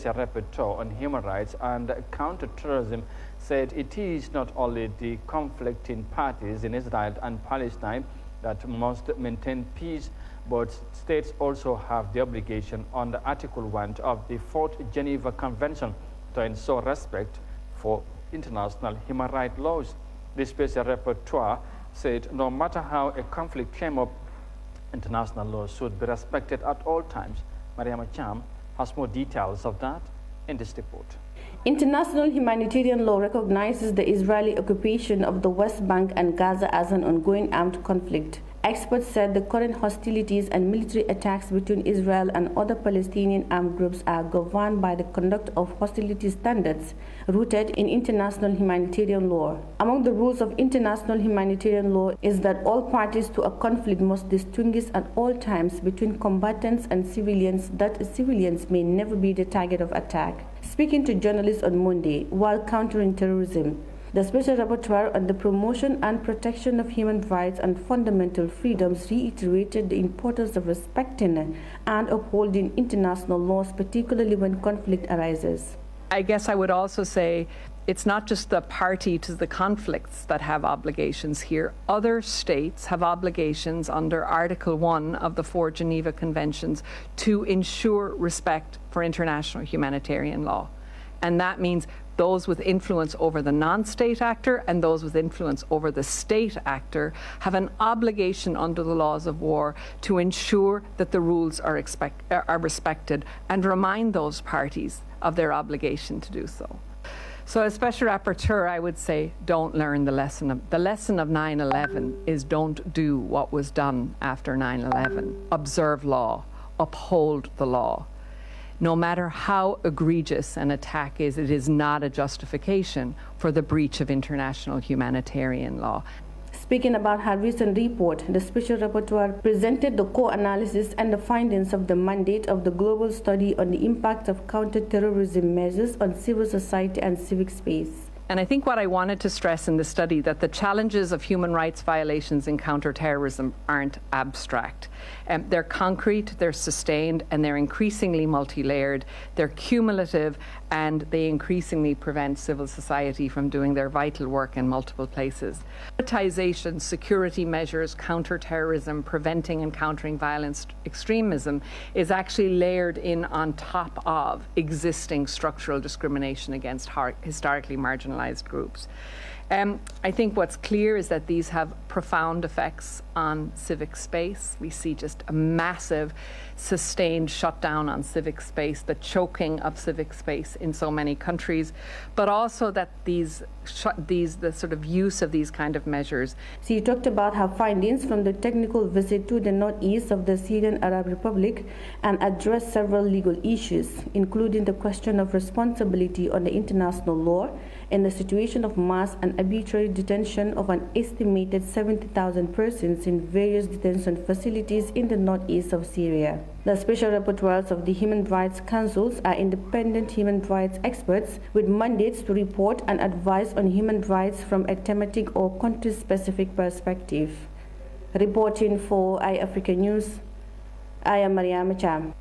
rapporteur on human rights and counter-terrorism said it is not only the conflicting parties in Israel and Palestine that must maintain peace, but states also have the obligation under Article 1 of the 4th Geneva Convention to ensure respect for international human rights laws. The special rapporteur said no matter how a conflict came up, international law should be respected at all times. Yahya Jammeh has more details of that in this report. International humanitarian law recognizes the Israeli occupation of the West Bank and Gaza as an ongoing armed conflict. Experts said the current hostilities and military attacks between Israel and other Palestinian armed groups are governed by the conduct of hostility standards rooted in international humanitarian law. Among the rules of international humanitarian law is that all parties to a conflict must distinguish at all times between combatants and civilians, that civilians may never be the target of attack. Speaking to journalists on Monday while countering terrorism, the Special Rapporteur on the Promotion and Protection of Human Rights and Fundamental Freedoms reiterated the importance of respecting and upholding international laws, particularly when conflict arises. I guess I would also say it's not just the party to the conflicts that have obligations here. Other states have obligations under Article 1 of the 4 Geneva Conventions to ensure respect for international humanitarian law. And that means those with influence over the non-state actor and those with influence over the state actor have an obligation under the laws of war to ensure that the rules are respected and remind those parties of their obligation to do so. So as Special Rapporteur, I would say don't learn the lesson of 9/11 is don't do what was done after 9/11. Observe law, uphold the law. No matter how egregious an attack is, it is not a justification for the breach of international humanitarian law. Speaking about her recent report, the Special Rapporteur presented the core analysis and the findings of the mandate of the global study on the impact of counter-terrorism measures on civil society and civic space. And I think what I wanted to stress in the study that the challenges of human rights violations in counterterrorism aren't abstract. They're concrete, they're sustained, and they're increasingly multi-layered. They're cumulative, and they increasingly prevent civil society from doing their vital work in multiple places. Privatization, security measures, counterterrorism, preventing and countering violent extremism is actually layered in on top of existing structural discrimination against historically marginalized groups. I think what's clear is that these have profound effects on civic space. We see just a massive, sustained shutdown on civic space, the choking of civic space in so many countries, but also that the sort of use of these kind of measures. She talked about her findings from the technical visit to the northeast of the Syrian Arab Republic and addressed several legal issues, including the question of responsibility under international law in the situation of mass and arbitrary detention of an estimated 70,000 persons in various detention facilities in the northeast of Syria. The special rapporteurs of the Human Rights Councils are independent human rights experts with mandates to report and advise on human rights from a thematic or country-specific perspective. Reporting for Eyeafrica News, I am Yahya Jammeh.